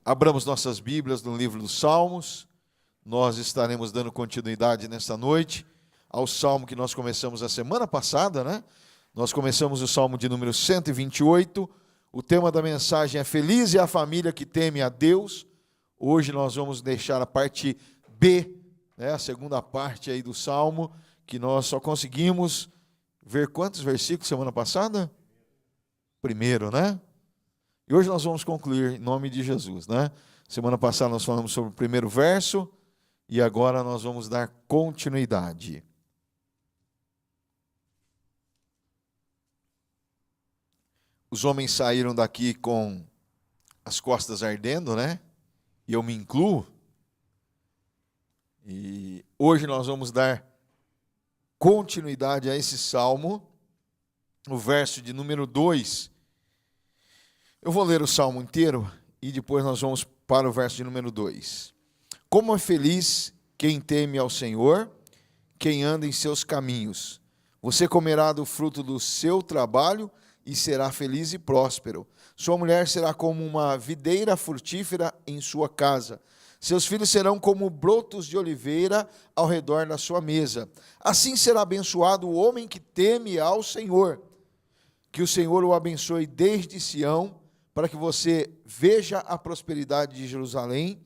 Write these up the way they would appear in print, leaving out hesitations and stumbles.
Abramos nossas Bíblias no livro dos Salmos. Nós estaremos dando continuidade nesta noite ao salmo que nós começamos a semana passada, né? Nós começamos o salmo de número 128. O tema da mensagem é Feliz é a família que teme a Deus. Hoje nós vamos deixar a parte B, né? A segunda parte aí do salmo, que nós só conseguimos ver quantos versículos semana passada? Primeiro, né? E hoje nós vamos concluir em nome de Jesus, né? Semana passada nós falamos sobre o primeiro verso e agora nós vamos dar continuidade. Os homens saíram daqui com as costas ardendo, né? E eu me incluo. E hoje nós vamos dar continuidade a esse salmo, o verso de número 2. Eu vou ler o salmo inteiro e depois nós vamos para o verso de número 2. Como é feliz quem teme ao Senhor, quem anda em seus caminhos. Você comerá do fruto do seu trabalho e será feliz e próspero. Sua mulher será como uma videira frutífera em sua casa. Seus filhos serão como brotos de oliveira ao redor da sua mesa. Assim será abençoado o homem que teme ao Senhor. Que o Senhor o abençoe desde Sião, para que você veja a prosperidade de Jerusalém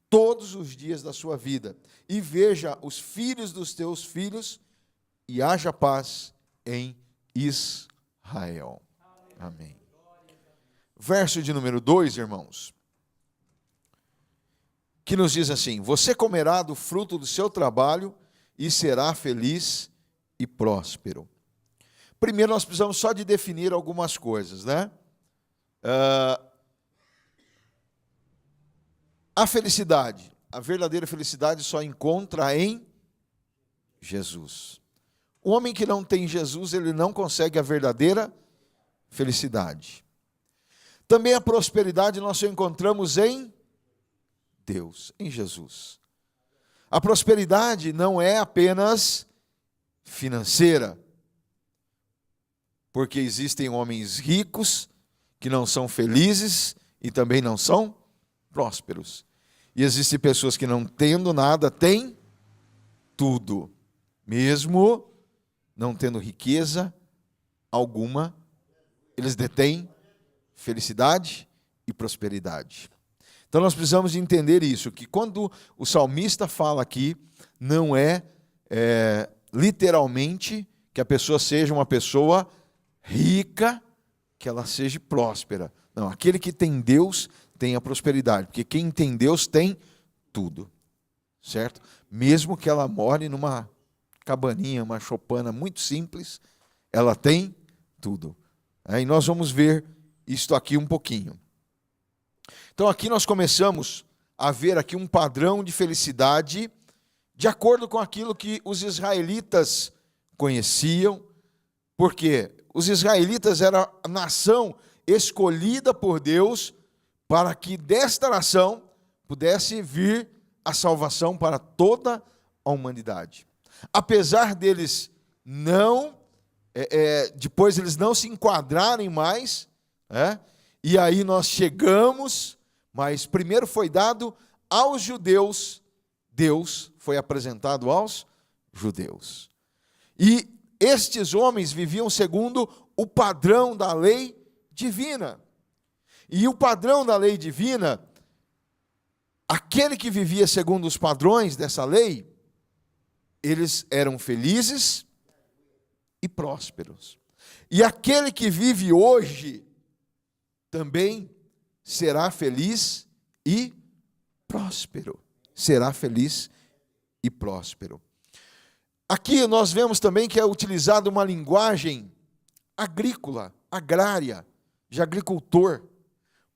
todos os dias da sua vida, e veja os filhos dos teus filhos, e haja paz em Israel. Amém. Verso de número 2, irmãos, que nos diz assim: você comerá do fruto do seu trabalho e será feliz e próspero. Primeiro nós precisamos só de definir algumas coisas, né? A felicidade, a verdadeira felicidade só encontra em Jesus. O homem que não tem Jesus, ele não consegue a verdadeira felicidade. Também a prosperidade nós só encontramos em Deus, em Jesus. A prosperidade não é apenas financeira, porque existem homens ricos que não são felizes e também não são prósperos. E existem pessoas que não tendo nada, têm tudo, mesmo não tendo riqueza alguma, eles detêm felicidade e prosperidade. Então nós precisamos entender isso, que quando o salmista fala aqui, não é literalmente que a pessoa seja uma pessoa rica, que ela seja próspera. Não, aquele que tem Deus tem a prosperidade, porque quem tem Deus tem tudo, certo? Mesmo que ela more numa cabaninha, uma choupana muito simples, ela tem tudo. E nós vamos ver isto aqui um pouquinho. Então aqui nós começamos a ver aqui um padrão de felicidade de acordo com aquilo que os israelitas conheciam, porque os israelitas eram a nação escolhida por Deus para que desta nação pudesse vir a salvação para toda a humanidade. Apesar deles depois eles não se enquadrarem mais, e aí nós chegamos, mas primeiro foi dado aos judeus, Deus foi apresentado aos judeus. E estes homens viviam segundo o padrão da lei divina. E o padrão da lei divina, aquele que vivia segundo os padrões dessa lei, eles eram felizes e prósperos. E aquele que vive hoje também será feliz e próspero. Será feliz e próspero. Aqui nós vemos também que é utilizada uma linguagem agrícola, agrária, de agricultor.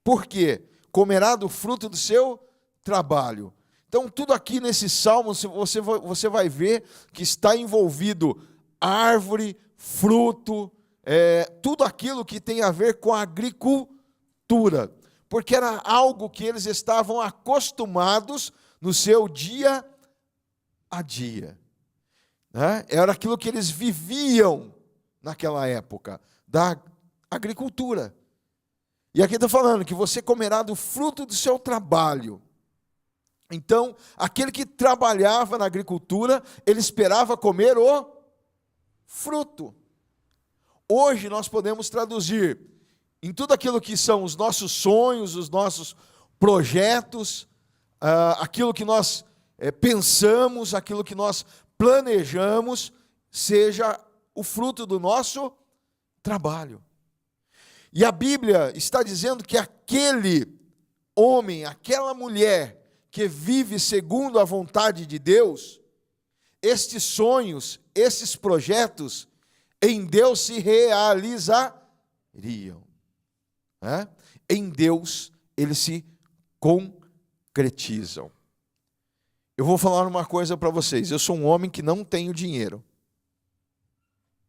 Por quê? Comerá do fruto do seu trabalho. Então, tudo aqui nesse salmo, você vai ver que está envolvido árvore, fruto, tudo aquilo que tem a ver com a agricultura. Porque era algo que eles estavam acostumados no seu dia a dia. Era aquilo que eles viviam naquela época, da agricultura. E aqui está falando que você comerá do fruto do seu trabalho. Então, aquele que trabalhava na agricultura, ele esperava comer o fruto. Hoje nós podemos traduzir em tudo aquilo que são os nossos sonhos, os nossos projetos, aquilo que nós pensamos, aquilo que nós planejamos, seja o fruto do nosso trabalho. E a Bíblia está dizendo que aquele homem, aquela mulher que vive segundo a vontade de Deus, estes sonhos, esses projetos, em Deus se realizariam. Em Deus eles se concretizam. Eu vou falar uma coisa para vocês. Eu sou um homem que não tenho dinheiro,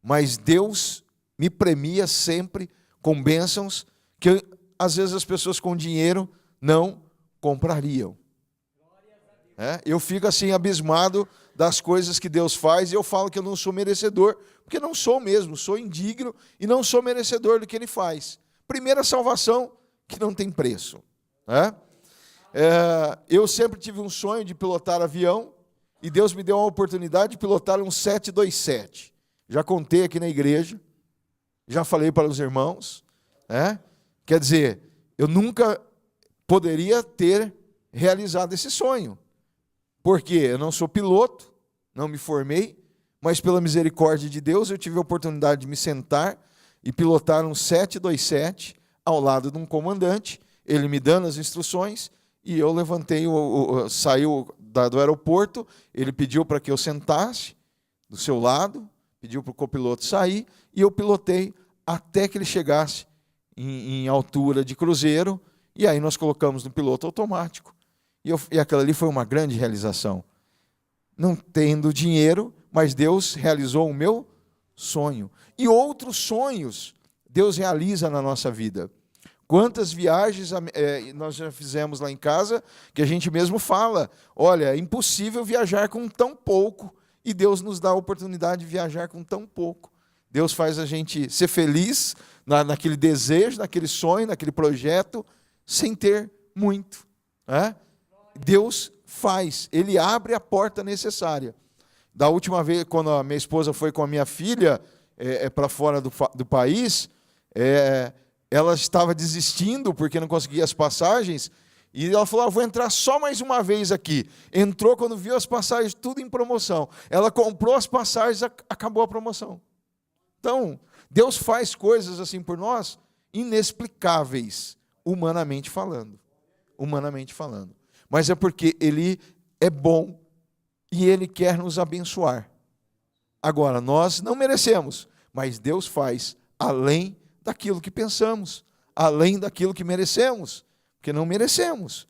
mas Deus me premia sempre com bênçãos que às vezes as pessoas com dinheiro não comprariam. Eu fico assim abismado das coisas que Deus faz, e eu falo que eu não sou merecedor, porque não sou mesmo, sou indigno e não sou merecedor do que Ele faz. Primeira salvação que não tem preço. Eu sempre tive um sonho de pilotar avião, e Deus me deu a oportunidade de pilotar um 727. Já contei aqui na igreja, já falei para os irmãos. Quer dizer, eu nunca poderia ter realizado esse sonho, porque eu não sou piloto, não me formei, mas pela misericórdia de Deus eu tive a oportunidade de me sentar e pilotar um 727 ao lado de um comandante, ele me dando as instruções, e eu levantei, saiu do aeroporto, ele pediu para que eu sentasse do seu lado, pediu para o copiloto sair, e eu pilotei até que ele chegasse em altura de cruzeiro, e aí nós colocamos no piloto automático. E aquela ali foi uma grande realização. Não tendo dinheiro, mas Deus realizou o meu sonho. E outros sonhos Deus realiza na nossa vida. Quantas viagens nós já fizemos lá em casa, que a gente mesmo fala, olha, é impossível viajar com tão pouco, e Deus nos dá a oportunidade de viajar com tão pouco. Deus faz a gente ser feliz naquele desejo, naquele sonho, naquele projeto, sem ter muito. Deus faz, Ele abre a porta necessária. Da última vez, quando a minha esposa foi com a minha filha para fora do país, ela estava desistindo porque não conseguia as passagens, e ela falou, vou entrar só mais uma vez aqui. Entrou, quando viu as passagens tudo em promoção. Ela comprou as passagens, acabou a promoção. Então, Deus faz coisas assim por nós, inexplicáveis, humanamente falando. Humanamente falando. Mas é porque Ele é bom e Ele quer nos abençoar. Agora, nós não merecemos, mas Deus faz além daquilo que pensamos, além daquilo que merecemos, porque não merecemos.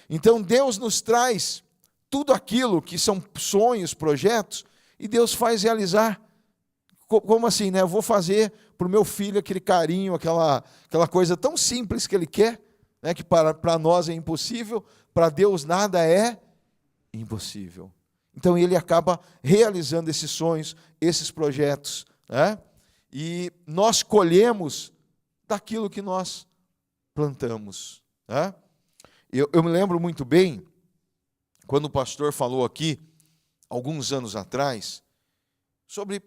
Então, Deus nos traz tudo aquilo que são sonhos, projetos, e Deus faz realizar. Como assim, né? Eu vou fazer para o meu filho aquele carinho, aquela coisa tão simples que ele quer, né? Que para nós é impossível, para Deus nada é impossível. Então ele acaba realizando esses sonhos, esses projetos, né? E nós colhemos daquilo que nós plantamos, né? Eu me lembro muito bem, quando o pastor falou aqui, alguns anos atrás, sobre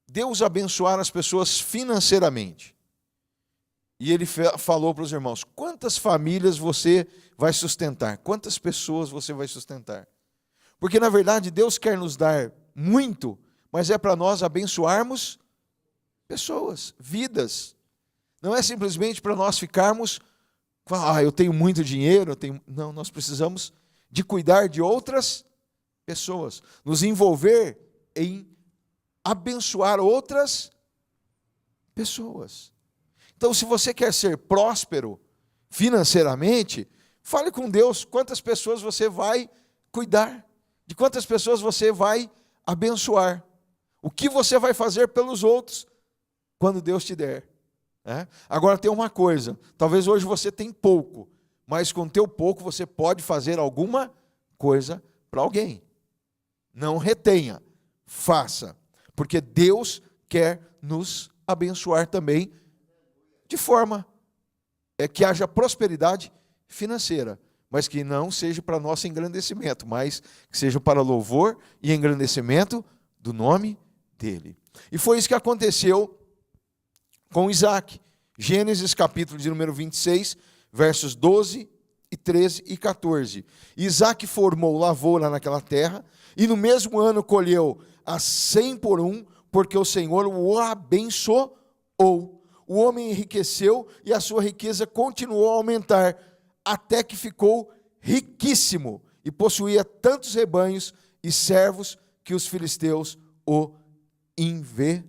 Deus abençoar as pessoas financeiramente. E ele falou para os irmãos, quantas famílias você vai sustentar? Quantas pessoas você vai sustentar? Porque, na verdade, Deus quer nos dar muito, mas é para nós abençoarmos pessoas, vidas. Não é simplesmente para nós ficarmos, eu tenho muito dinheiro, não, nós precisamos de cuidar de outras pessoas, nos envolver em abençoar outras pessoas. Então, se você quer ser próspero financeiramente, fale com Deus quantas pessoas você vai cuidar, de quantas pessoas você vai abençoar, o que você vai fazer pelos outros quando Deus te der. Agora tem uma coisa, talvez hoje você tem pouco, mas com o teu pouco você pode fazer alguma coisa para alguém. Não retenha, faça, porque Deus quer nos abençoar também de forma é que haja prosperidade financeira, mas que não seja para nosso engrandecimento, mas que seja para louvor e engrandecimento do nome dele. E foi isso que aconteceu com Isaac. Gênesis capítulo de número 26, versos 12 e 13 e 14. Isaac formou lavoura naquela terra, e no mesmo ano colheu a 100 por um, porque o Senhor o abençoou. O homem enriqueceu e a sua riqueza continuou a aumentar, até que ficou riquíssimo e possuía tantos rebanhos e servos que os filisteus o invejavam.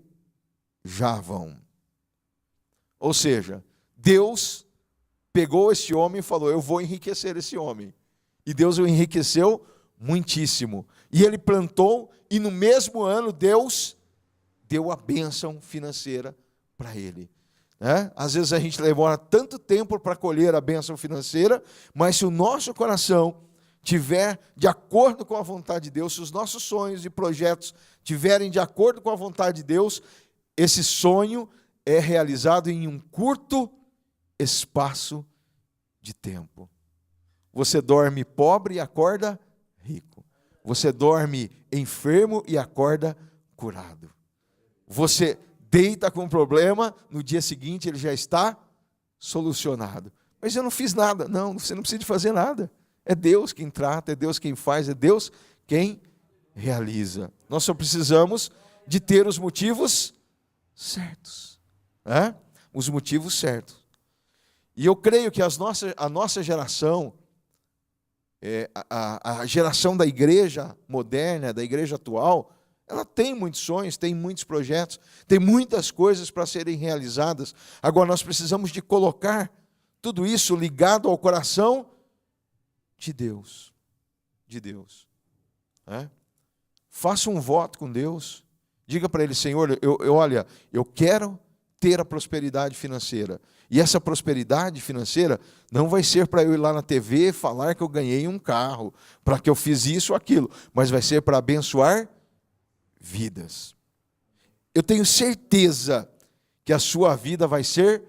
Ou seja, Deus pegou esse homem e falou: eu vou enriquecer esse homem. E Deus o enriqueceu muitíssimo. E ele plantou, e no mesmo ano Deus deu a bênção financeira para ele. Às vezes a gente demora tanto tempo para colher a bênção financeira, mas se o nosso coração tiver de acordo com a vontade de Deus, se os nossos sonhos e projetos tiverem de acordo com a vontade de Deus, esse sonho é realizado em um curto espaço de tempo. Você dorme pobre e acorda rico. Você dorme enfermo e acorda curado. Você deita com um problema, no dia seguinte ele já está solucionado. Mas eu não fiz nada. Não, você não precisa de fazer nada. É Deus quem trata, é Deus quem faz, é Deus quem realiza. Nós só precisamos de ter os motivos certos. Os motivos certos. E eu creio que a nossa geração, a geração da igreja moderna, da igreja atual, ela tem muitos sonhos, tem muitos projetos, tem muitas coisas para serem realizadas. Agora nós precisamos de colocar tudo isso ligado ao coração de Deus. De Deus. Faça um voto com Deus. Diga para Ele: Senhor, olha, eu quero ter a prosperidade financeira. E essa prosperidade financeira não vai ser para eu ir lá na TV falar que eu ganhei um carro, para que eu fiz isso ou aquilo, mas vai ser para abençoar vidas. Eu tenho certeza que a sua vida vai ser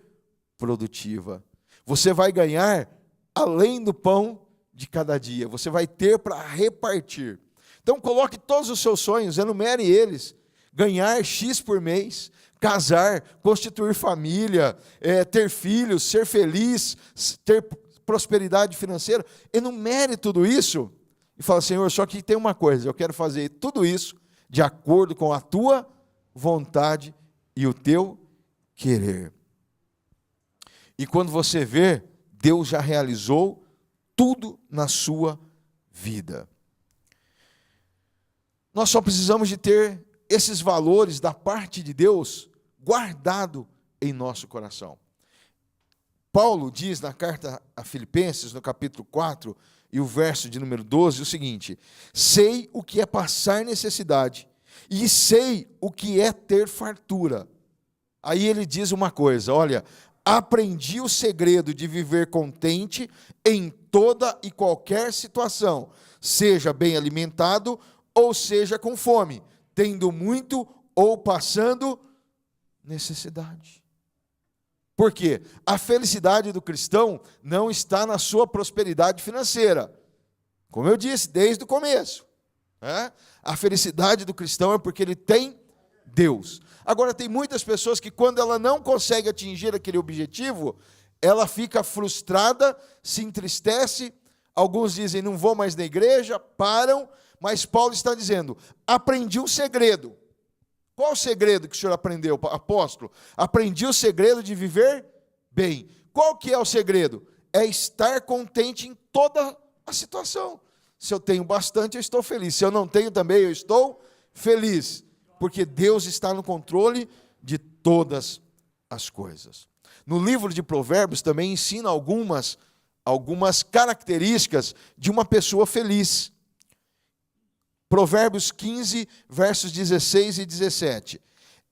produtiva. Você vai ganhar além do pão de cada dia. Você vai ter para repartir. Então coloque todos os seus sonhos, enumere eles. Ganhar X por mês, casar, constituir família, ter filhos, ser feliz, ter prosperidade financeira. Enumere tudo isso e fala: Senhor, só que tem uma coisa, eu quero fazer tudo isso de acordo com a tua vontade e o teu querer. E quando você vê, Deus já realizou tudo na sua vida. Nós só precisamos de ter esses valores da parte de Deus guardado em nosso coração. Paulo diz na carta a Filipenses, no capítulo 4, e o verso de número 12, o seguinte: sei o que é passar necessidade, e sei o que é ter fartura. Aí ele diz uma coisa: olha, aprendi o segredo de viver contente em toda e qualquer situação, seja bem alimentado ou seja com fome, tendo muito ou passando necessidade. Por quê? A felicidade do cristão não está na sua prosperidade financeira. Como eu disse desde o começo. A felicidade do cristão é porque ele tem Deus. Agora, tem muitas pessoas que quando ela não consegue atingir aquele objetivo, ela fica frustrada, se entristece. Alguns dizem: não vou mais na igreja, param. Mas Paulo está dizendo: aprendi um segredo. Qual o segredo que o senhor aprendeu, apóstolo? Aprendi o segredo de viver bem. Qual que é o segredo? É estar contente em toda a situação. Se eu tenho bastante, eu estou feliz. Se eu não tenho também, eu estou feliz. Porque Deus está no controle de todas as coisas. No livro de Provérbios também ensina algumas características de uma pessoa feliz. Provérbios 15, versos 16 e 17.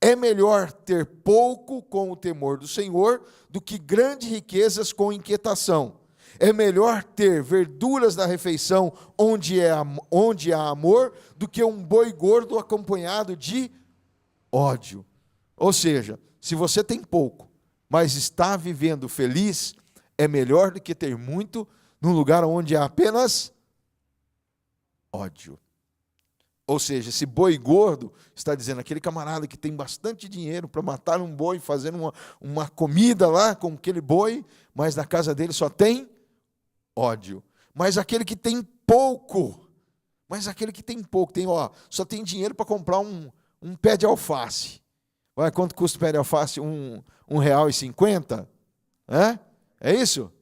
É melhor ter pouco com o temor do Senhor do que grandes riquezas com inquietação. É melhor ter verduras na refeição onde há amor do que um boi gordo acompanhado de ódio. Ou seja, se você tem pouco, mas está vivendo feliz, é melhor do que ter muito num lugar onde há apenas ódio. Ou seja, esse boi gordo está dizendo, aquele camarada que tem bastante dinheiro para matar um boi, fazendo uma comida lá com aquele boi, mas na casa dele só tem ódio. Mas aquele que tem pouco, só tem dinheiro para comprar um pé de alface. Ué, quanto custa o pé de alface? R$1,50? É isso?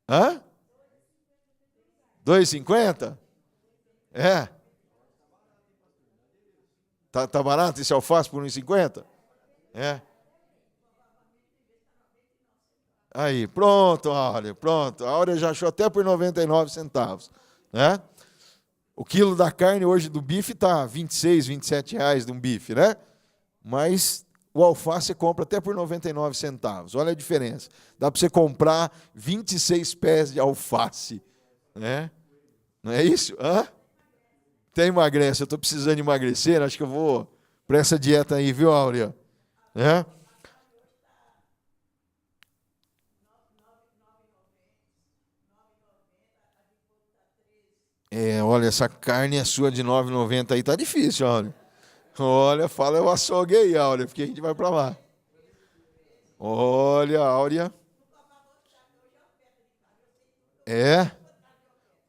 Hã? R$2,50? É. Tá barato esse alface por R$1,50? É. Aí, pronto, Áurea, pronto. A Áurea já achou até por 99 centavos. Né? O quilo da carne hoje do bife está 26, 27 reais de um bife, né? Mas o alface você compra até por 99 centavos. Olha a diferença. Dá para você comprar 26 pés de alface. Né? Não é isso? Hã? Até emagrece. Eu estou precisando emagrecer, acho que eu vou para essa dieta aí, viu, Áurea? Né? Olha, essa carne é sua de R$ 9,90 aí, tá difícil, Áurea. Olha, fala eu açouguei, Áurea, porque a gente vai para lá. Olha, Áurea.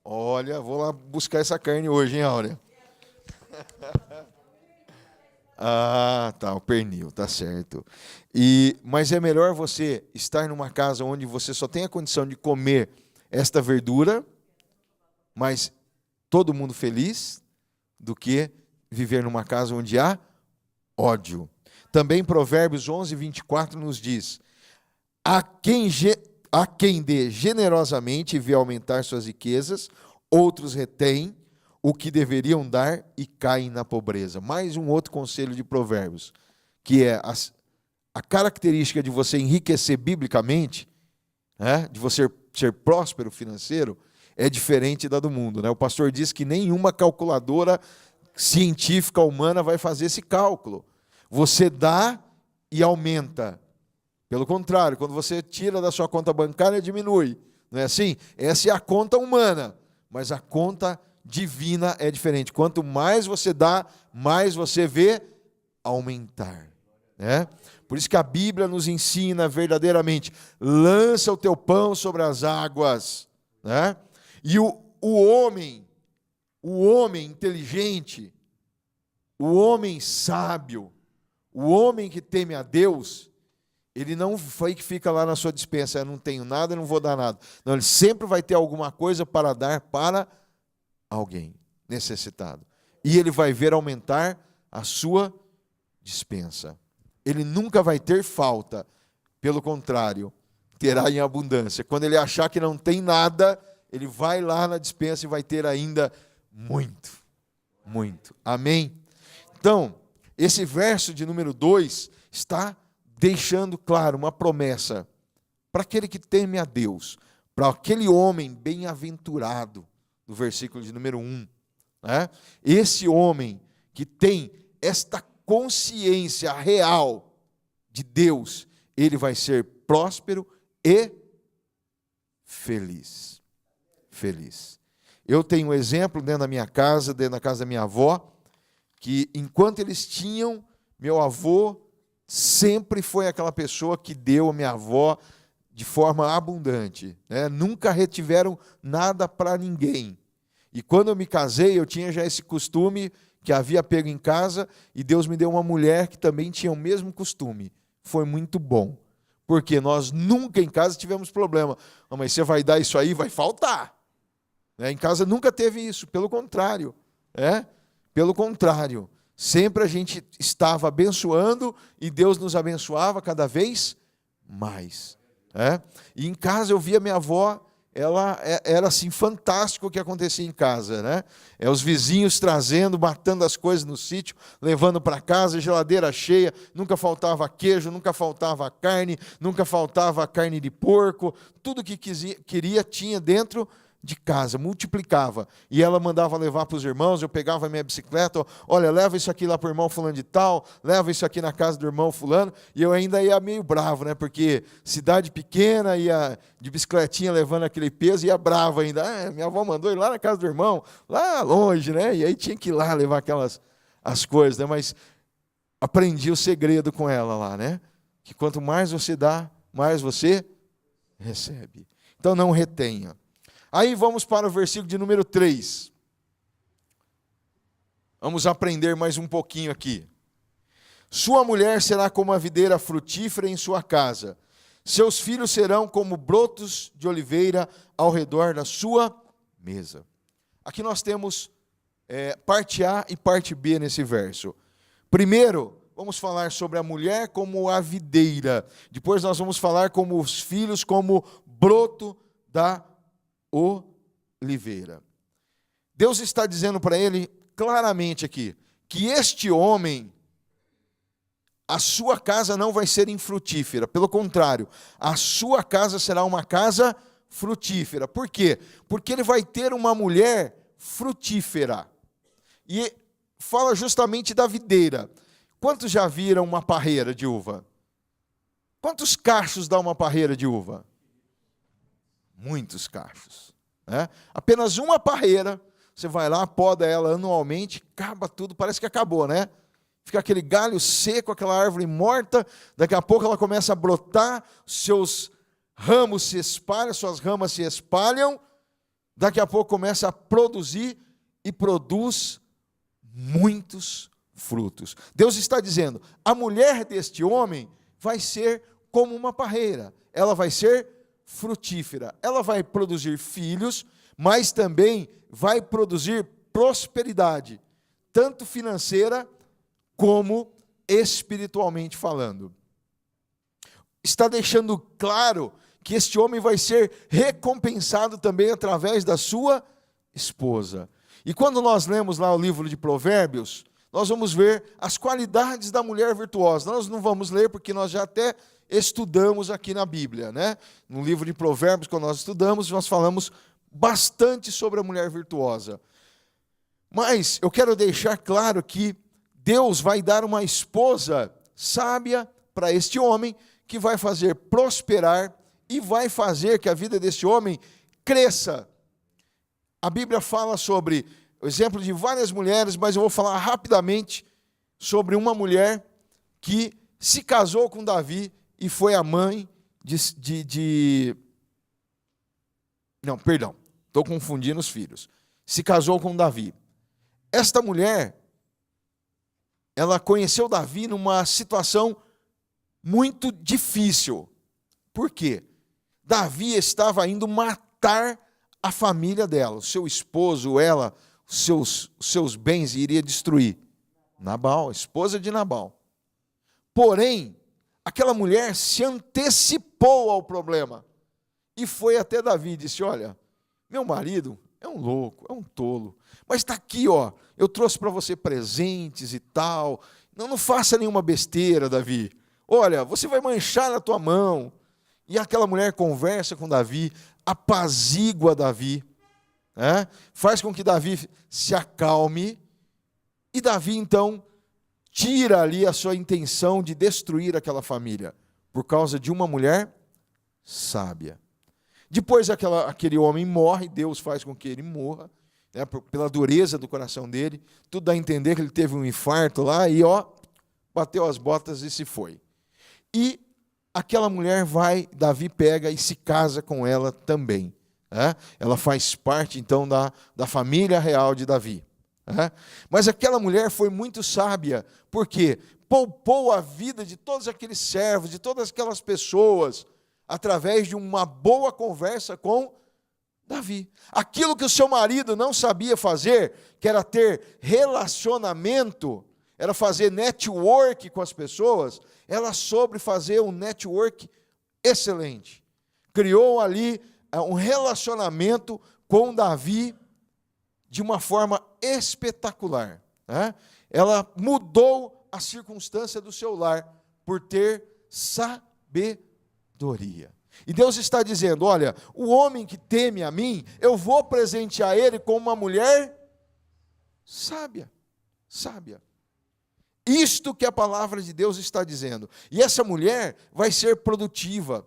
Olha, vou lá buscar essa carne hoje, hein, Áurea? Ah, tá, o pernil, tá certo. Mas é melhor você estar numa casa onde você só tem a condição de comer esta verdura, mas todo mundo feliz, do que viver numa casa onde há ódio. Também Provérbios 11:24 nos diz, a quem dê generosamente e vê aumentar suas riquezas, outros retêm o que deveriam dar e caem na pobreza. Mais um outro conselho de Provérbios, que é a característica de você enriquecer biblicamente, né, de você ser próspero financeiro, é diferente da do mundo. Né? O pastor diz que nenhuma calculadora científica humana vai fazer esse cálculo. Você dá e aumenta. Pelo contrário, quando você tira da sua conta bancária, diminui. Não é assim? Essa é a conta humana, mas a conta divina é diferente. Quanto mais você dá, mais você vê aumentar. Né? Por isso que a Bíblia nos ensina verdadeiramente, lança o teu pão sobre as águas. Né? E o homem inteligente, o homem sábio, o homem que teme a Deus, ele não foi que fica lá na sua despensa, eu não tenho nada, eu não vou dar nada. Não, ele sempre vai ter alguma coisa para dar para alguém necessitado. E ele vai ver aumentar a sua despensa. Ele nunca vai ter falta, pelo contrário, terá em abundância. Quando ele achar que não tem nada, ele vai lá na despensa e vai ter ainda muito, muito. Amém? Então, esse verso de número 2 está deixando claro uma promessa para aquele que teme a Deus, para aquele homem bem-aventurado, do versículo de número 1. Né? Esse homem que tem esta consciência real de Deus, ele vai ser próspero e feliz. Feliz. Eu tenho um exemplo dentro da minha casa, dentro da casa da minha avó, que enquanto eles tinham, meu avô sempre foi aquela pessoa que deu a minha avó de forma abundante. Né? Nunca retiveram nada para ninguém. E quando eu me casei, eu tinha já esse costume que havia pego em casa, e Deus me deu uma mulher que também tinha o mesmo costume. Foi muito bom. Porque nós nunca em casa tivemos problema. Oh, mas você vai dar isso aí, vai faltar. Em casa nunca teve isso, pelo contrário. Pelo contrário. Sempre a gente estava abençoando e Deus nos abençoava cada vez mais. E em casa eu via minha avó, ela era assim, fantástico o que acontecia em casa. Né? Os vizinhos trazendo, matando as coisas no sítio, levando para casa, geladeira cheia, nunca faltava queijo, nunca faltava carne, nunca faltava carne de porco, tudo que queria tinha dentro de casa, multiplicava. E ela mandava levar para os irmãos, eu pegava a minha bicicleta, olha, leva isso aqui lá para o irmão fulano de tal, leva isso aqui na casa do irmão fulano, e eu ainda ia meio bravo, né? Porque cidade pequena, ia de bicicletinha levando aquele peso, ia bravo ainda. Ah, minha avó mandou ir lá na casa do irmão, lá longe, né? E aí tinha que ir lá levar as coisas, né? Mas aprendi o segredo com ela lá, né? Que quanto mais você dá, mais você recebe. Então não retenha. Aí vamos para o versículo de número 3. Vamos aprender mais um pouquinho aqui. Sua mulher será como a videira frutífera em sua casa. Seus filhos serão como brotos de oliveira ao redor da sua mesa. Aqui nós temos parte A e parte B nesse verso. Primeiro, vamos falar sobre a mulher como a videira. Depois nós vamos falar como os filhos como broto da oliveira. Deus está dizendo para ele claramente aqui, que este homem, a sua casa não vai ser infrutífera, pelo contrário, a sua casa será uma casa frutífera. Por quê? Porque ele vai ter uma mulher frutífera. E fala justamente da videira. Quantos já viram uma parreira de uva? Quantos cachos dá uma parreira de uva? Muitos cachos. Né? Apenas uma parreira, você vai lá, poda ela anualmente, acaba tudo, parece que acabou, né? Fica aquele galho seco, aquela árvore morta, daqui a pouco ela começa a brotar, seus ramos se espalham, suas ramas se espalham, daqui a pouco começa a produzir e produz muitos frutos. Deus está dizendo, a mulher deste homem vai ser como uma parreira, ela vai ser frutífera, ela vai produzir filhos, mas também vai produzir prosperidade, tanto financeira como espiritualmente falando. Está deixando claro que este homem vai ser recompensado também através da sua esposa. E quando nós lemos lá o livro de Provérbios, nós vamos ver as qualidades da mulher virtuosa. Nós não vamos ler porque nós já até estudamos aqui na Bíblia, né? No livro de Provérbios, quando nós estudamos, nós falamos bastante sobre a mulher virtuosa. Mas eu quero deixar claro que Deus vai dar uma esposa sábia para este homem, que vai fazer prosperar e vai fazer que a vida deste homem cresça. A Bíblia fala sobre o exemplo de várias mulheres, mas eu vou falar rapidamente sobre uma mulher que se casou com Davi e foi a mãe Não, perdão, estou confundindo os filhos. Se casou com Davi. Esta mulher, ela conheceu Davi numa situação muito difícil. Por quê? Davi estava indo matar a família dela, o seu esposo, ela, os seus bens iria destruir. Nabal, a esposa de Nabal. Porém, aquela mulher se antecipou ao problema e foi até Davi e disse, olha, meu marido é um louco, é um tolo, mas está aqui, ó, eu trouxe para você presentes e tal, não faça nenhuma besteira, Davi, olha, você vai manchar na tua mão. E aquela mulher conversa com Davi, apazigua Davi, né? Faz com que Davi se acalme, e Davi então tira ali a sua intenção de destruir aquela família, por causa de uma mulher sábia. Depois aquele homem morre, Deus faz com que ele morra, né, pela dureza do coração dele, tudo dá a entender que ele teve um infarto lá, e bateu as botas e se foi. E aquela mulher Davi pega e se casa com ela também. Né? Ela faz parte então da família real de Davi. Mas aquela mulher foi muito sábia, porque poupou a vida de todos aqueles servos, de todas aquelas pessoas, através de uma boa conversa com Davi. Aquilo que o seu marido não sabia fazer, que era ter relacionamento, era fazer network com as pessoas, ela soube fazer um network excelente. Criou ali um relacionamento com Davi de uma forma espetacular. Né? Ela mudou a circunstância do seu lar por ter sabedoria. E Deus está dizendo, olha, o homem que teme a mim, eu vou presentear ele com uma mulher sábia, sábia. Isto que a palavra de Deus está dizendo. E essa mulher vai ser produtiva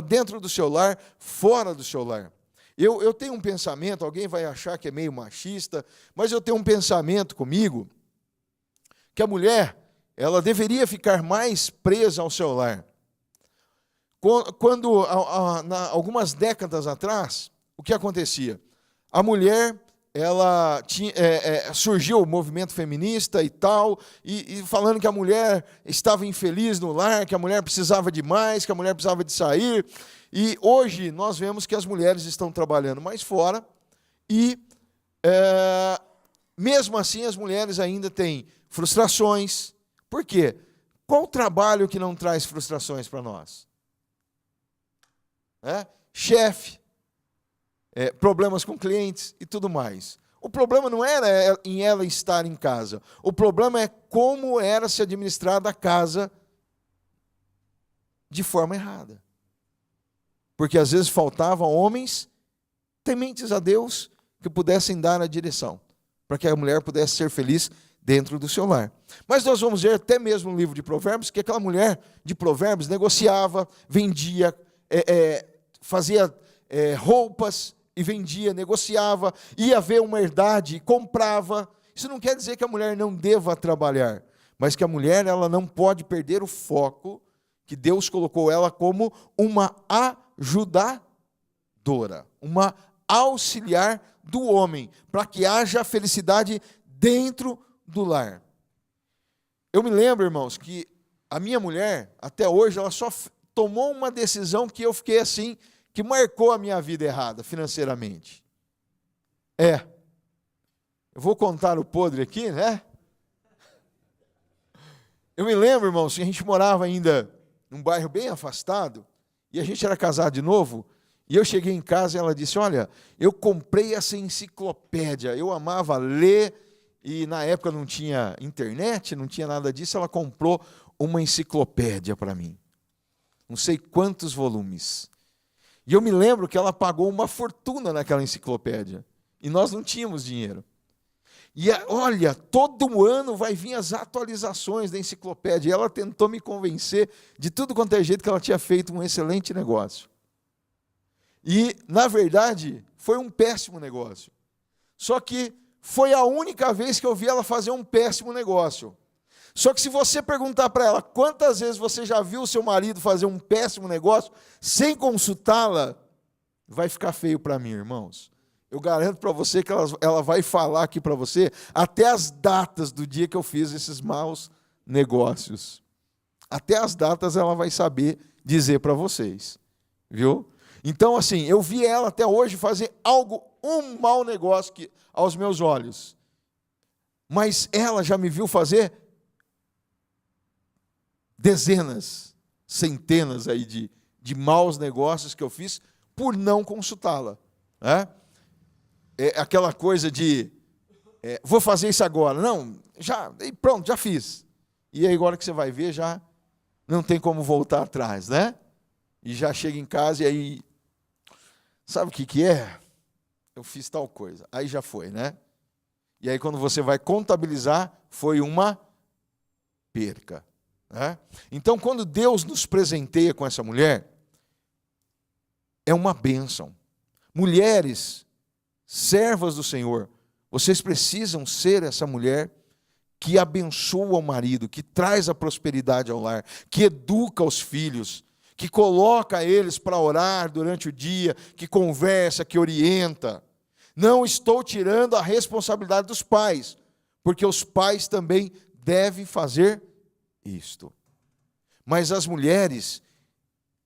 dentro do seu lar, fora do seu lar. Eu tenho um pensamento, alguém vai achar que é meio machista, mas eu tenho um pensamento comigo, que a mulher, ela deveria ficar mais presa ao seu lar. Quando algumas décadas atrás, o que acontecia? A mulher, ela surgiu o movimento feminista e tal, e falando que a mulher estava infeliz no lar, que a mulher precisava de mais, que a mulher precisava de sair. E hoje nós vemos que as mulheres estão trabalhando mais fora, e mesmo assim as mulheres ainda têm frustrações. Por quê? Qual trabalho que não traz frustrações para nós? Chefe, problemas com clientes e tudo mais. O problema não era em ela estar em casa. O problema é como era se administrada a casa de forma errada. Porque às vezes faltavam homens tementes a Deus que pudessem dar a direção, para que a mulher pudesse ser feliz dentro do seu lar. Mas nós vamos ver até mesmo no livro de Provérbios que aquela mulher de Provérbios negociava, vendia, fazia roupas e vendia, negociava, ia ver uma herdade e comprava. Isso não quer dizer que a mulher não deva trabalhar, mas que a mulher ela não pode perder o foco que Deus colocou ela como uma ajudadora, uma auxiliar do homem, para que haja felicidade dentro do lar. Eu me lembro, irmãos, que a minha mulher, até hoje, ela só tomou uma decisão que eu fiquei assim, que marcou a minha vida errada, financeiramente. Eu vou contar o podre aqui, né? Eu me lembro, irmãos, que a gente morava ainda num bairro bem afastado, e a gente era casado de novo, e eu cheguei em casa e ela disse, olha, eu comprei essa enciclopédia, eu amava ler, e na época não tinha internet, não tinha nada disso, ela comprou uma enciclopédia para mim. Não sei quantos volumes. E eu me lembro que ela pagou uma fortuna naquela enciclopédia. E nós não tínhamos dinheiro. E olha, todo ano vai vir as atualizações da enciclopédia. E ela tentou me convencer de tudo quanto é jeito que ela tinha feito um excelente negócio. E, na verdade, foi um péssimo negócio. Só que foi a única vez que eu vi ela fazer um péssimo negócio. Só que se você perguntar para ela quantas vezes você já viu o seu marido fazer um péssimo negócio sem consultá-la, vai ficar feio para mim, irmãos. Eu garanto para você que ela vai falar aqui para você até as datas do dia que eu fiz esses maus negócios. Até as datas ela vai saber dizer para vocês. Viu? Então, assim, eu vi ela até hoje fazer um mau negócio aos meus olhos. Mas ela já me viu fazer dezenas, centenas aí de maus negócios que eu fiz por não consultá-la. É aquela coisa de, vou fazer isso agora. Não, pronto, já fiz. E aí agora que você vai ver, já não tem como voltar atrás, né? E já chega em casa e aí, sabe o que é? Eu fiz tal coisa. Aí já foi, né? E aí quando você vai contabilizar, foi uma perca. Então, quando Deus nos presenteia com essa mulher, é uma bênção. Mulheres, servas do Senhor, vocês precisam ser essa mulher que abençoa o marido, que traz a prosperidade ao lar, que educa os filhos, que coloca eles para orar durante o dia, que conversa, que orienta. Não estou tirando a responsabilidade dos pais, porque os pais também devem fazer isto. Mas as mulheres,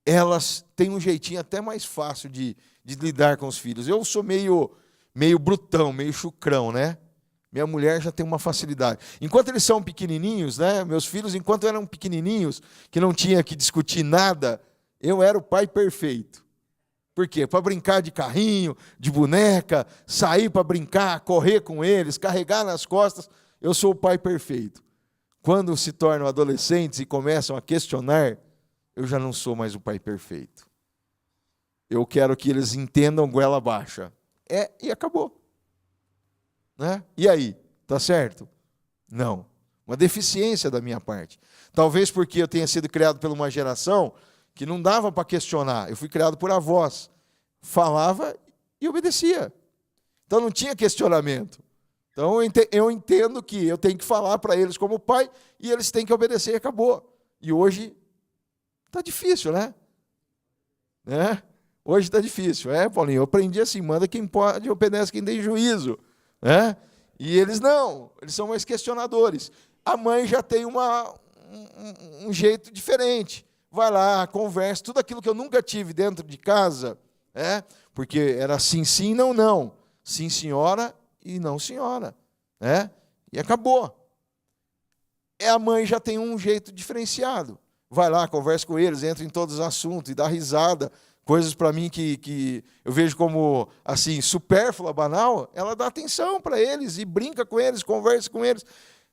elas têm um jeitinho até mais fácil de lidar com os filhos. Eu sou meio brutão, meio chucrão, né? Minha mulher já tem uma facilidade. Enquanto eles são pequenininhos, né? Meus filhos, enquanto eram pequenininhos, que não tinha que discutir nada, eu era o pai perfeito. Por quê? Para brincar de carrinho, de boneca, sair para brincar, correr com eles, carregar nas costas, eu sou o pai perfeito. Quando se tornam adolescentes e começam a questionar, eu já não sou mais o pai perfeito. Eu quero que eles entendam goela baixa. E acabou. Né? E aí? Tá certo? Não. Uma deficiência da minha parte. Talvez porque eu tenha sido criado por uma geração que não dava para questionar. Eu fui criado por avós. Falava e obedecia. Então não tinha questionamento. Então eu entendo que eu tenho que falar para eles como pai e eles têm que obedecer e acabou. E hoje está difícil, né? Hoje está difícil. Paulinho, eu aprendi assim, manda quem pode, obedece quem tem juízo. E eles não, eles são mais questionadores. A mãe já tem um jeito diferente. Vai lá, conversa, tudo aquilo que eu nunca tive dentro de casa, porque era sim, sim, não, não. Sim, senhora e não, senhora. E acabou. A mãe já tem um jeito diferenciado. Vai lá, conversa com eles, entra em todos os assuntos e dá risada. Coisas para mim que eu vejo como assim supérflua, banal, ela dá atenção para eles e brinca com eles, conversa com eles.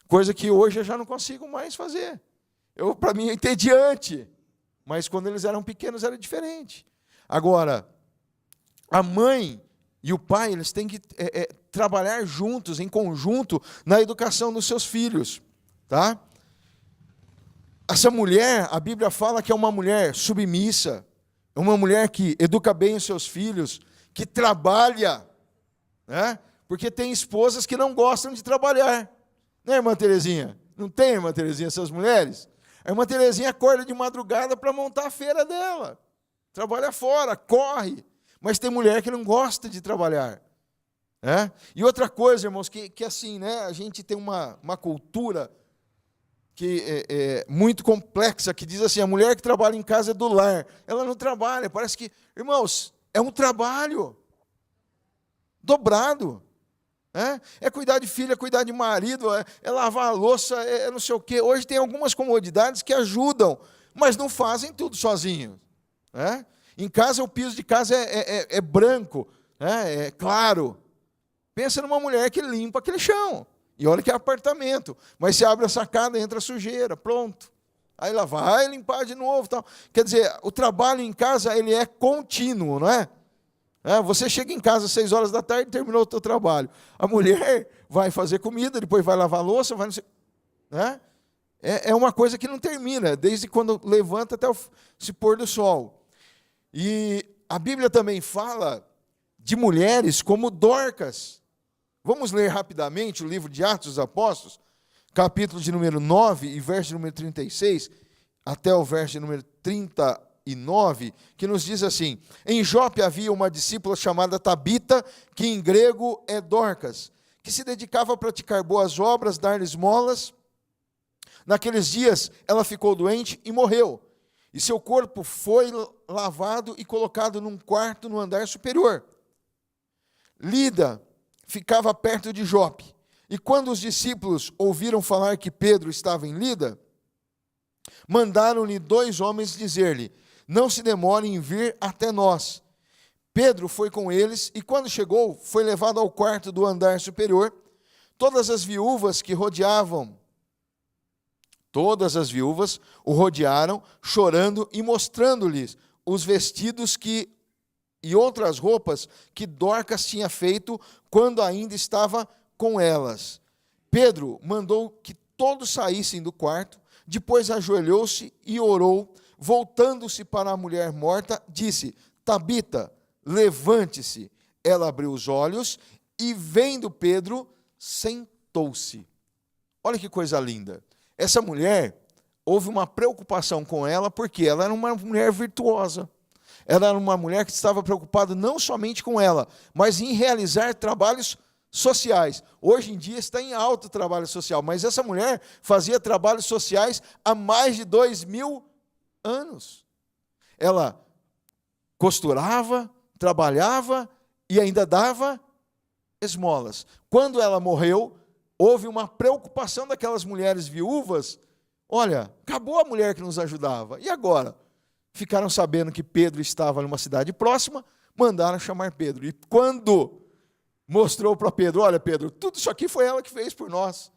Coisa que hoje eu já não consigo mais fazer. Para mim é entediante. Mas quando eles eram pequenos era diferente. Agora, a mãe e o pai, eles têm que trabalhar juntos, em conjunto, na educação dos seus filhos. Tá? Essa mulher, a Bíblia fala que é uma mulher submissa, é uma mulher que educa bem os seus filhos, que trabalha, porque tem esposas que não gostam de trabalhar. Né, irmã Terezinha? Não tem, irmã Terezinha, essas mulheres? A irmã Terezinha acorda de madrugada para montar a feira dela. Trabalha fora, corre. Mas tem mulher que não gosta de trabalhar. E outra coisa, irmãos, que assim, a gente tem uma cultura que é muito complexa, que diz assim, a mulher que trabalha em casa é do lar. Ela não trabalha, parece que... Irmãos, é um trabalho dobrado. É cuidar de filho, é cuidar de marido, é lavar a louça, é não sei o quê. Hoje tem algumas comodidades que ajudam, mas não fazem tudo sozinhos. Em casa, o piso de casa é branco, é claro. Pensa numa mulher que limpa aquele chão. E olha que é apartamento. Mas você abre a sacada, entra a sujeira, pronto. Aí ela vai limpar de novo. Tal. Quer dizer, o trabalho em casa ele é contínuo, não é? Você chega em casa às 6 horas da tarde e terminou o seu trabalho. A mulher vai fazer comida, depois vai lavar a louça, vai não sei... É uma coisa que não termina, desde quando levanta até se pôr do sol. E a Bíblia também fala de mulheres como Dorcas. Vamos ler rapidamente o livro de Atos dos Apóstolos, capítulo de número 9 e verso de número 36, até o verso de número 39, que nos diz assim: em Jope havia uma discípula chamada Tabita, que em grego é Dorcas, que se dedicava a praticar boas obras, dar esmolas. Naqueles dias ela ficou doente e morreu, e seu corpo foi lavado e colocado num quarto no andar superior. Lida ficava perto de Jope, e quando os discípulos ouviram falar que Pedro estava em Lida, mandaram-lhe 2 homens dizer-lhe: não se demore em vir até nós. Pedro foi com eles, e quando chegou, foi levado ao quarto do andar superior. Todas as viúvas o rodearam, chorando e mostrando-lhes os vestidos e outras roupas que Dorcas tinha feito quando ainda estava com elas. Pedro mandou que todos saíssem do quarto, depois ajoelhou-se e orou. Voltando-se para a mulher morta, disse: Tabita, levante-se. Ela abriu os olhos e, vendo Pedro, sentou-se. Olha que coisa linda. Essa mulher, houve uma preocupação com ela, porque ela era uma mulher virtuosa. Ela era uma mulher que estava preocupada não somente com ela, mas em realizar trabalhos sociais. Hoje em dia está em alto o trabalho social, mas essa mulher fazia trabalhos sociais há mais de 2000 anos. Ela costurava, trabalhava e ainda dava esmolas. Quando ela morreu, houve uma preocupação daquelas mulheres viúvas. Olha, acabou a mulher que nos ajudava. E agora? Ficaram sabendo que Pedro estava numa cidade próxima, mandaram chamar Pedro. E quando mostrou para Pedro: olha, Pedro, tudo isso aqui foi ela que fez por nós.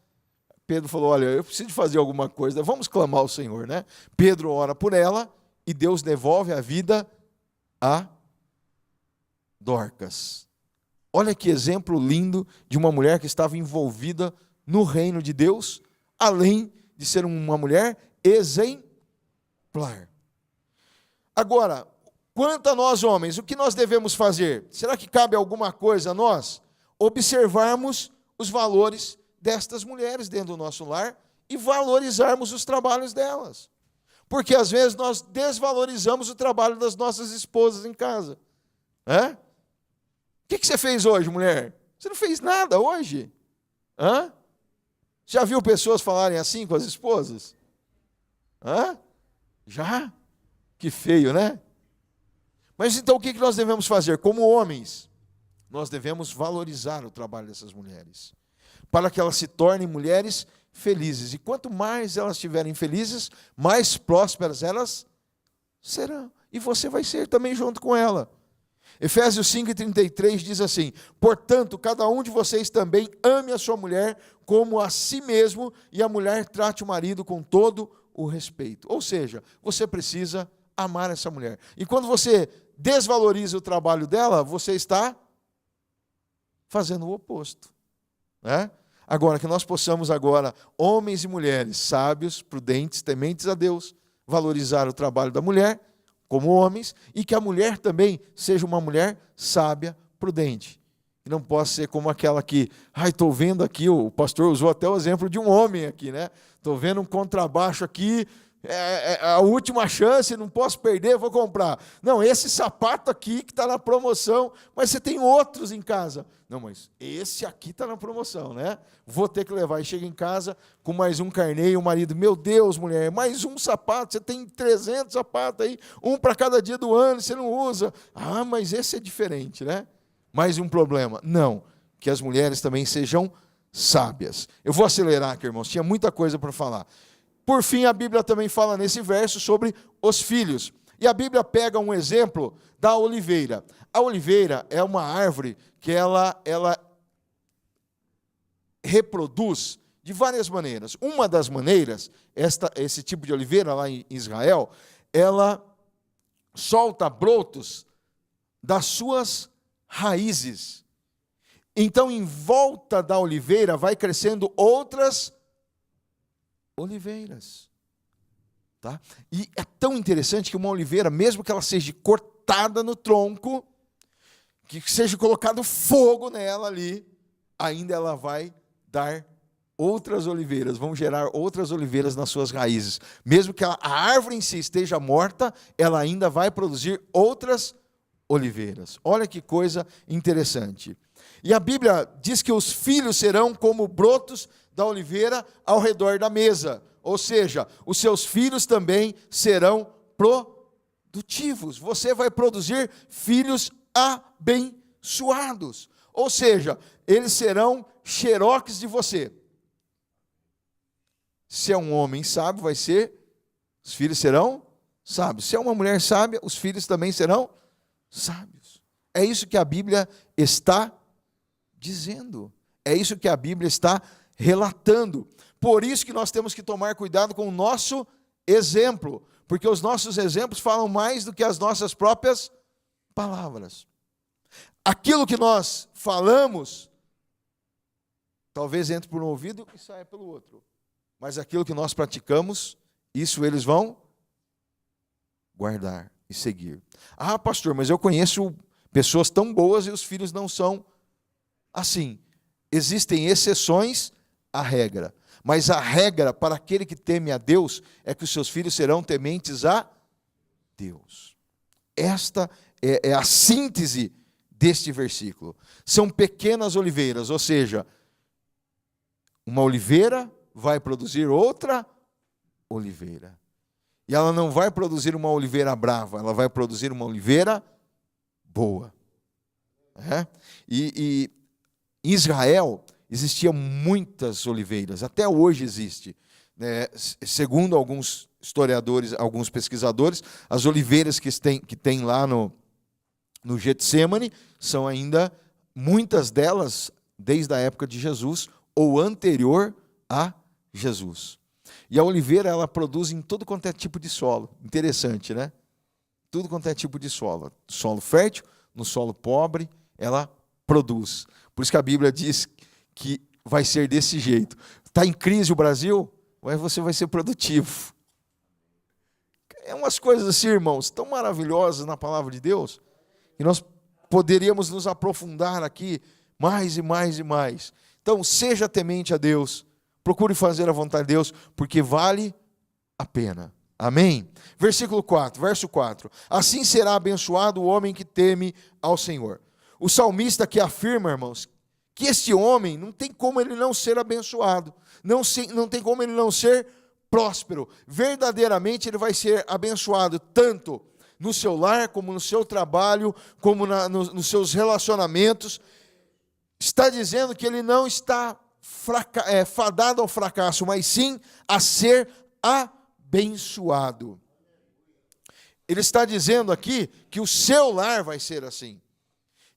Pedro falou: olha, eu preciso de fazer alguma coisa, vamos clamar ao Senhor, né? Pedro ora por ela e Deus devolve a vida a Dorcas. Olha que exemplo lindo de uma mulher que estava envolvida no reino de Deus, além de ser uma mulher exemplar. Agora, quanto a nós homens, o que nós devemos fazer? Será que cabe alguma coisa a nós? Observarmos os valores destas mulheres dentro do nosso lar e valorizarmos os trabalhos delas. Porque às vezes nós desvalorizamos o trabalho das nossas esposas em casa. O que você fez hoje, mulher? Você não fez nada hoje? Já viu pessoas falarem assim com as esposas? Já? Que feio, né? Mas então o que nós devemos fazer? Como homens, nós devemos valorizar o trabalho dessas mulheres, para que elas se tornem mulheres felizes. E quanto mais elas estiverem felizes, mais prósperas elas serão. E você vai ser também junto com ela. Efésios 5:33 diz assim: portanto, cada um de vocês também ame a sua mulher como a si mesmo, e a mulher trate o marido com todo o respeito. Ou seja, você precisa amar essa mulher. E quando você desvaloriza o trabalho dela, você está fazendo o oposto. Agora, que nós possamos agora, homens e mulheres, sábios, prudentes, tementes a Deus, valorizar o trabalho da mulher como homens, e que a mulher também seja uma mulher sábia, prudente. E não possa ser como aquela que, estou vendo aqui, o pastor usou até o exemplo de um homem aqui, né? Estou vendo um contrabaixo aqui, é a última chance, não posso perder, vou comprar. Não, esse sapato aqui que está na promoção, mas você tem outros em casa. Não, mas esse aqui está na promoção, né? Vou ter que levar. E chega em casa com mais um carnê e o marido, meu Deus, mulher, mais um sapato, você tem 300 sapatos aí, um para cada dia do ano, você não usa. Mas esse é diferente, né? Mais um problema. Não, que as mulheres também sejam sábias. Eu vou acelerar aqui, irmãos, tinha muita coisa para falar. Por fim, a Bíblia também fala nesse verso sobre os filhos. E a Bíblia pega um exemplo da oliveira. A oliveira é uma árvore que ela reproduz de várias maneiras. Uma das maneiras, esse tipo de oliveira lá em Israel, ela solta brotos das suas raízes. Então, em volta da oliveira vai crescendo outras oliveiras. Tá? E é tão interessante que uma oliveira, mesmo que ela seja cortada no tronco, que seja colocado fogo nela ali, ainda ela vai dar outras oliveiras, vão gerar outras oliveiras nas suas raízes. Mesmo que a árvore em si esteja morta, ela ainda vai produzir outras oliveiras. Olha que coisa interessante. E a Bíblia diz que os filhos serão como brotos da oliveira ao redor da mesa. Ou seja, os seus filhos também serão produtivos. Você vai produzir filhos abençoados. Ou seja, eles serão xerox de você. Se é um homem sábio, os filhos serão sábios. Se é uma mulher sábia, os filhos também serão sábios. É isso que a Bíblia está dizendo. É isso que a Bíblia está relatando. Por isso que nós temos que tomar cuidado com o nosso exemplo, porque os nossos exemplos falam mais do que as nossas próprias palavras. Aquilo que nós falamos, talvez entre por um ouvido e saia pelo outro. Mas aquilo que nós praticamos, isso eles vão guardar e seguir. Pastor, mas eu conheço pessoas tão boas e os filhos não são assim. Existem exceções à regra. Mas a regra para aquele que teme a Deus é que os seus filhos serão tementes a Deus. Esta é a síntese deste versículo. São pequenas oliveiras, ou seja, uma oliveira vai produzir outra oliveira. E ela não vai produzir uma oliveira brava, ela vai produzir uma oliveira boa. E em Israel existiam muitas oliveiras, até hoje existe. Segundo alguns historiadores, alguns pesquisadores, as oliveiras que tem lá no Getsêmani são ainda, muitas delas, desde a época de Jesus, ou anterior a Jesus. E a oliveira, ela produz em todo quanto é tipo de solo. Interessante, né? tudo quanto é tipo de solo. Solo fértil, no solo pobre, ela produz. Por isso que a Bíblia diz que vai ser desse jeito. Está em crise o Brasil? Você vai ser produtivo. É umas coisas assim, irmãos, tão maravilhosas na palavra de Deus, que nós poderíamos nos aprofundar aqui mais e mais e mais. Então, seja temente a Deus, procure fazer a vontade de Deus, porque vale a pena. Amém? Versículo 4, verso 4. Assim será abençoado o homem que teme ao Senhor. O salmista aqui afirma, irmãos, que este homem não tem como ele não ser abençoado, não tem como ele não ser próspero. Verdadeiramente ele vai ser abençoado, tanto no seu lar, como no seu trabalho, como nos seus relacionamentos. Está dizendo que ele não está fadado ao fracasso, mas sim a ser abençoado. Ele está dizendo aqui que o seu lar vai ser assim.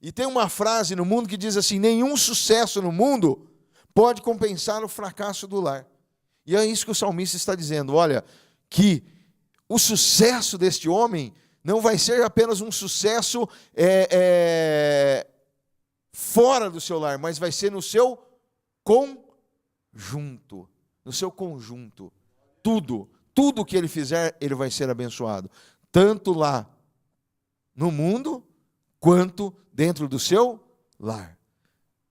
E tem uma frase no mundo que diz assim: nenhum sucesso no mundo pode compensar o fracasso do lar. E é isso que o salmista está dizendo. Olha, que o sucesso deste homem não vai ser apenas um sucesso fora do seu lar, mas vai ser no seu conjunto. No seu conjunto. Tudo que ele fizer, ele vai ser abençoado. Tanto lá no mundo, quanto dentro do seu lar.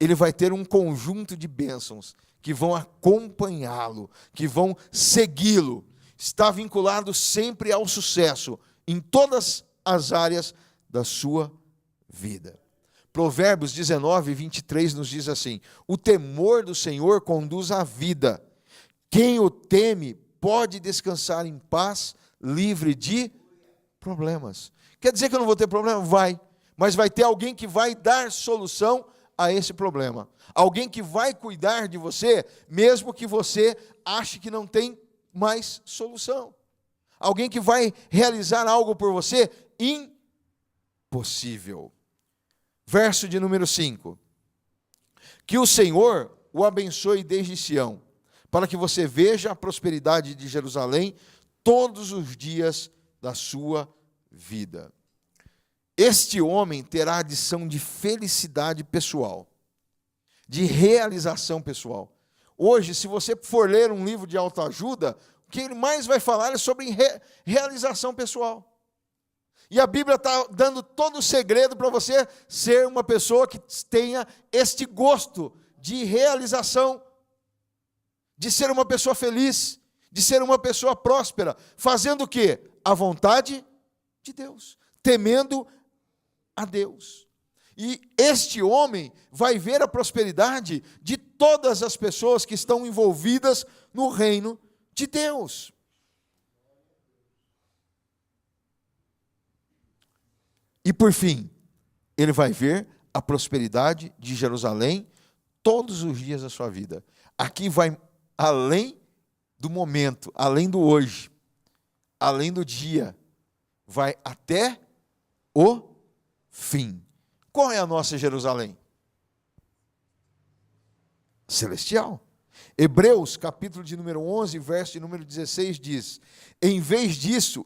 Ele vai ter um conjunto de bênçãos que vão acompanhá-lo, que vão segui-lo. Está vinculado sempre ao sucesso em todas as áreas da sua vida. Provérbios 19, 23 nos diz assim: o temor do Senhor conduz à vida. Quem o teme pode descansar em paz, livre de problemas. Quer dizer que eu não vou ter problema? Vai. Mas vai ter alguém que vai dar solução a esse problema. Alguém que vai cuidar de você, mesmo que você ache que não tem mais solução. Alguém que vai realizar algo por você impossível. Verso de número 5. Que o Senhor o abençoe desde Sião, para que você veja a prosperidade de Jerusalém todos os dias da sua vida. Este homem terá adição de felicidade pessoal, de realização pessoal. Hoje, se você for ler um livro de autoajuda, o que ele mais vai falar é sobre realização pessoal. E a Bíblia está dando todo o segredo para você ser uma pessoa que tenha este gosto de realização, de ser uma pessoa feliz, de ser uma pessoa próspera, fazendo o quê? A vontade de Deus, temendo a Deus. E este homem vai ver a prosperidade de todas as pessoas que estão envolvidas no reino de Deus. E por fim, ele vai ver a prosperidade de Jerusalém todos os dias da sua vida. Aqui vai além do momento, além do hoje, além do dia, vai até o fim. Qual é a nossa Jerusalém? Celestial. Hebreus, capítulo de número 11, verso de número 16 diz: em vez disso,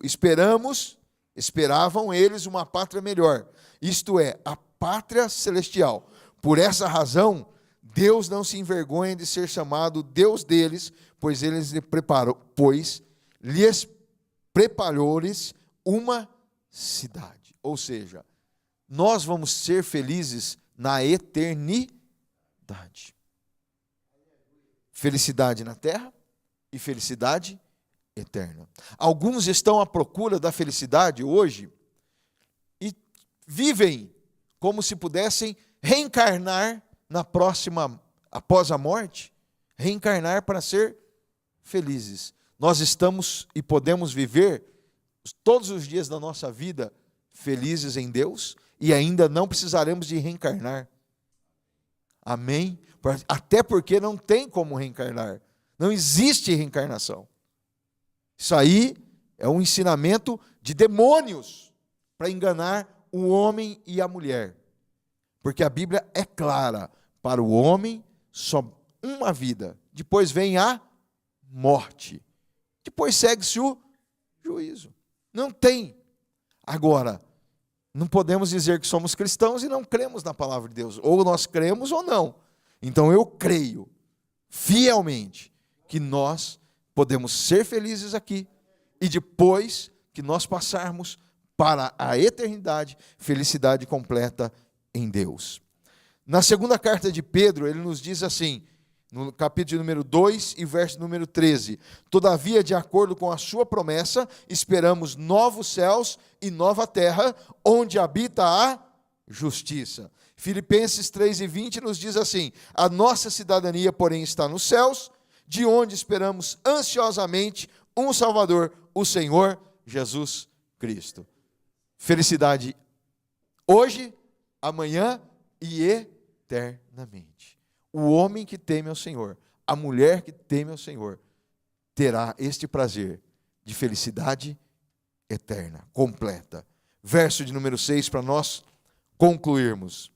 esperavam eles uma pátria melhor, isto é, a pátria celestial. Por essa razão, Deus não se envergonha de ser chamado Deus deles, pois lhes preparou-lhes uma cidade. Ou seja, nós vamos ser felizes na eternidade. Felicidade na terra e felicidade eterna. Alguns estão à procura da felicidade hoje e vivem como se pudessem reencarnar na próxima, após a morte, reencarnar para ser felizes. Nós estamos e podemos viver todos os dias da nossa vida felizes em Deus e ainda não precisaremos de reencarnar. Amém? Até porque não tem como reencarnar. Não existe reencarnação. Isso aí é um ensinamento de demônios para enganar o homem e a mulher. Porque a Bíblia é clara: para o homem só uma vida, depois vem a morte, depois segue-se o juízo. Não tem. Agora, não podemos dizer que somos cristãos e não cremos na palavra de Deus. Ou nós cremos ou não. Então eu creio fielmente que nós podemos ser felizes aqui e depois que nós passarmos para a eternidade, felicidade completa em Deus. Na segunda carta de Pedro, ele nos diz assim, no capítulo número 2 e verso número 13: todavia, de acordo com a sua promessa, esperamos novos céus e nova terra, onde habita a justiça. Filipenses 3:20 nos diz assim: a nossa cidadania, porém, está nos céus, de onde esperamos ansiosamente um Salvador, o Senhor Jesus Cristo. Felicidade hoje, amanhã e eternamente. O homem que teme ao Senhor, a mulher que teme ao Senhor, terá este prazer de felicidade eterna, completa. Verso de número 6, para nós concluirmos.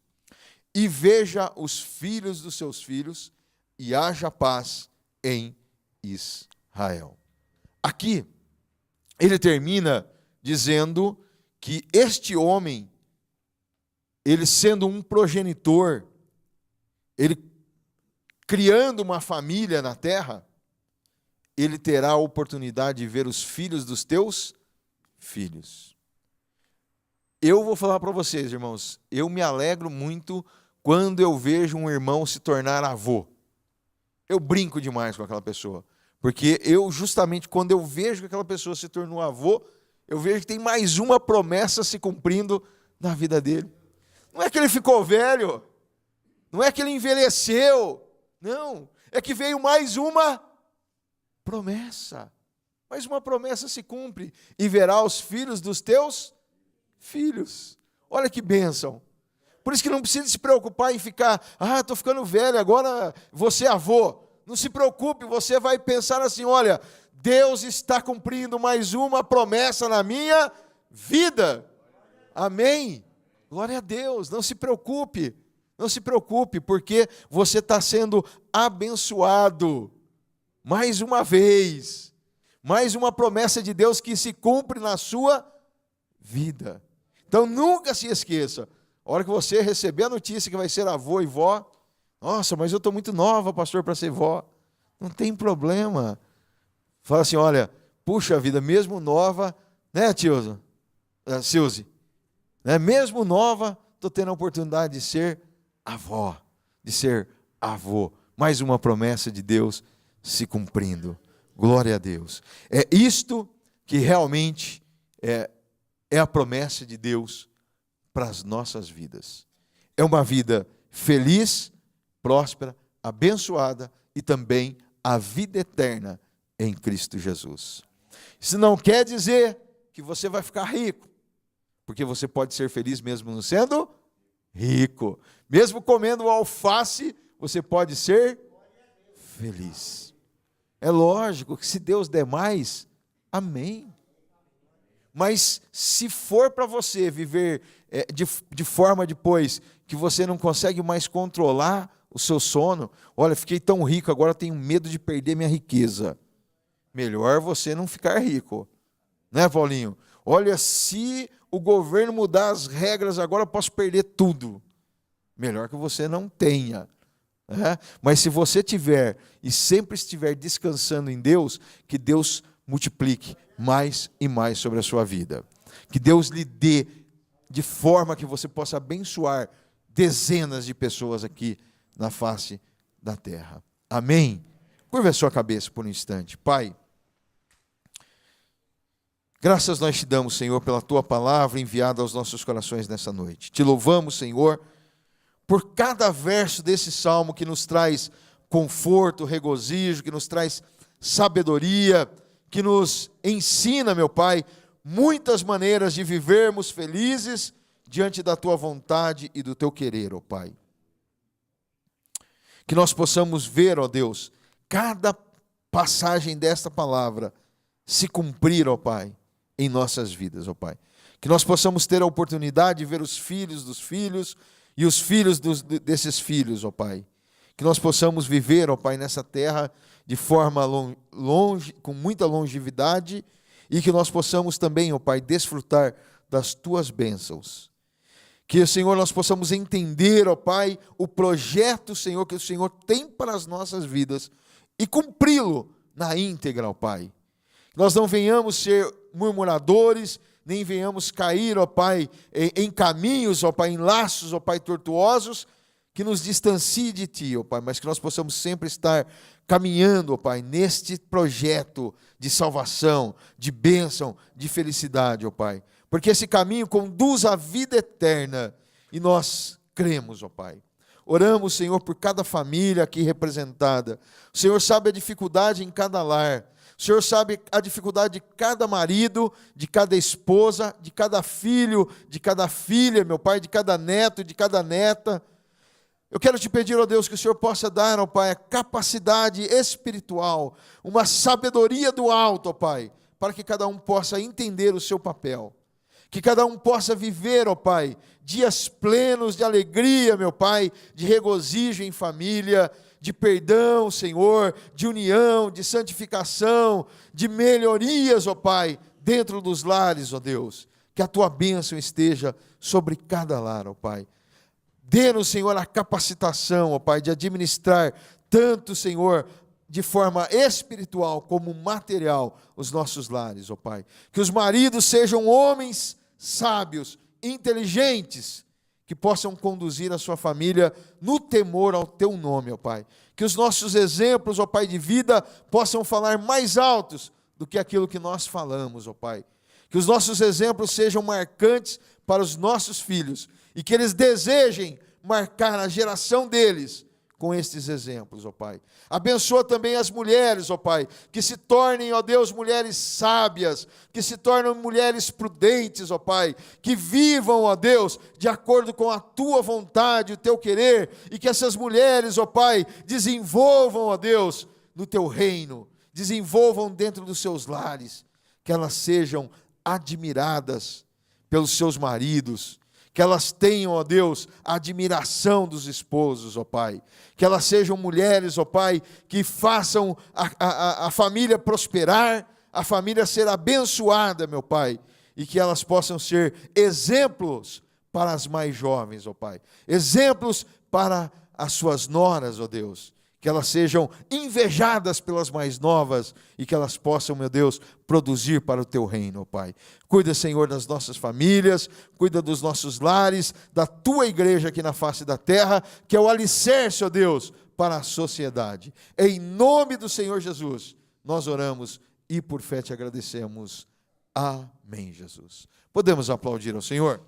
E veja os filhos dos seus filhos, e haja paz em Israel. Aqui, ele termina dizendo que este homem, ele sendo um progenitor, ele criando uma família na terra, ele terá a oportunidade de ver os filhos dos teus filhos. Eu vou falar para vocês, irmãos, eu me alegro muito quando eu vejo um irmão se tornar avô. Eu brinco demais com aquela pessoa, porque justamente quando eu vejo que aquela pessoa se tornou avô, eu vejo que tem mais uma promessa se cumprindo na vida dele. Não é que ele ficou velho, não é que ele envelheceu, não, é que veio mais uma promessa. Mais uma promessa se cumpre, e verá os filhos dos teus filhos. Olha que bênção. Por isso que não precisa se preocupar em ficar, estou ficando velho, agora você é avô. Não se preocupe, você vai pensar assim, olha, Deus está cumprindo mais uma promessa na minha vida. Amém? Glória a Deus, não se preocupe. Não se preocupe, porque você está sendo abençoado. Mais uma vez. Mais uma promessa de Deus que se cumpre na sua vida. Então nunca se esqueça. A hora que você receber a notícia que vai ser avô e vó, nossa, mas eu estou muito nova, pastor, para ser vó. Não tem problema. Fala assim, olha, puxa vida, mesmo nova, né, tio Silzi? Né, mesmo nova, estou tendo a oportunidade de ser avó, de ser avô. Mais uma promessa de Deus se cumprindo. Glória a Deus. É isto que realmente é a promessa de Deus para as nossas vidas. É uma vida feliz, próspera, abençoada e também a vida eterna em Cristo Jesus. Isso não quer dizer que você vai ficar rico, porque você pode ser feliz mesmo não sendo rico. Mesmo comendo alface, você pode ser feliz. É lógico que se Deus der mais, amém. Mas se for para você viver de forma depois que você não consegue mais controlar o seu sono, olha, fiquei tão rico, agora tenho medo de perder minha riqueza. Melhor você não ficar rico. Né, Paulinho? Olha, se o governo mudar as regras agora, eu posso perder tudo. Melhor que você não tenha. Né? Mas se você tiver e sempre estiver descansando em Deus, que Deus multiplique mais e mais sobre a sua vida. Que Deus lhe dê de forma que você possa abençoar dezenas de pessoas aqui na face da terra. Amém? Curva a sua cabeça por um instante. Pai, graças nós te damos, Senhor, pela tua palavra enviada aos nossos corações nessa noite. Te louvamos, Senhor, por cada verso desse salmo que nos traz conforto, regozijo, que nos traz sabedoria, que nos ensina, meu Pai, muitas maneiras de vivermos felizes diante da tua vontade e do teu querer, ó Pai. Que nós possamos ver, ó Deus, cada passagem desta palavra se cumprir, ó Pai, em nossas vidas, ó Pai. Que nós possamos ter a oportunidade de ver os filhos dos filhos e os filhos desses filhos, ó Pai. Que nós possamos viver, ó Pai, nessa terra de forma longe, com muita longevidade, e que nós possamos também, ó Pai, desfrutar das tuas bênçãos. Que, Senhor, nós possamos entender, ó Pai, o projeto, Senhor, que o Senhor tem para as nossas vidas e cumpri-lo na íntegra, ó Pai. Nós não venhamos ser murmuradores, nem venhamos cair, ó Pai, em caminhos, ó Pai, em laços, ó Pai, tortuosos, que nos distancie de Ti, ó Pai, mas que nós possamos sempre estar caminhando, ó Pai, neste projeto de salvação, de bênção, de felicidade, ó Pai. Porque esse caminho conduz à vida eterna e nós cremos, ó Pai. Oramos, Senhor, por cada família aqui representada. O Senhor sabe a dificuldade em cada lar. O Senhor sabe a dificuldade de cada marido, de cada esposa, de cada filho, de cada filha, meu Pai, de cada neto, de cada neta. Eu quero te pedir, ó Deus, que o Senhor possa dar, ó Pai, a capacidade espiritual, uma sabedoria do alto, ó Pai, para que cada um possa entender o seu papel. Que cada um possa viver, ó Pai, dias plenos de alegria, meu Pai, de regozijo em família, de perdão, Senhor, de união, de santificação, de melhorias, ó Pai, dentro dos lares, ó Deus. Que a Tua bênção esteja sobre cada lar, ó Pai. Dê-nos, Senhor, a capacitação, ó Pai, de administrar tanto, Senhor, de forma espiritual como material, os nossos lares, ó Pai. Que os maridos sejam homens sábios, inteligentes, que possam conduzir a sua família no temor ao Teu nome, ó Pai. Que os nossos exemplos, ó Pai, de vida possam falar mais altos do que aquilo que nós falamos, ó Pai. Que os nossos exemplos sejam marcantes para os nossos filhos e que eles desejem marcar a geração deles com estes exemplos, ó Pai. Abençoa também as mulheres, ó Pai, que se tornem, ó Deus, mulheres sábias, que se tornem mulheres prudentes, ó Pai, que vivam, ó Deus, de acordo com a Tua vontade, o Teu querer, e que essas mulheres, ó Pai, desenvolvam, ó Deus, no Teu reino, desenvolvam dentro dos seus lares, que elas sejam admiradas pelos seus maridos, que elas tenham, ó Deus, a admiração dos esposos, ó Pai. Que elas sejam mulheres, ó Pai, que façam a família prosperar, a família ser abençoada, meu Pai. E que elas possam ser exemplos para as mais jovens, ó Pai. Exemplos para as suas noras, ó Deus. Que elas sejam invejadas pelas mais novas e que elas possam, meu Deus, produzir para o Teu reino, ó Pai. Cuida, Senhor, das nossas famílias, cuida dos nossos lares, da Tua igreja aqui na face da terra, que é o alicerce, ó Deus, para a sociedade. Em nome do Senhor Jesus, nós oramos e por fé te agradecemos. Amém, Jesus. Podemos aplaudir ao Senhor?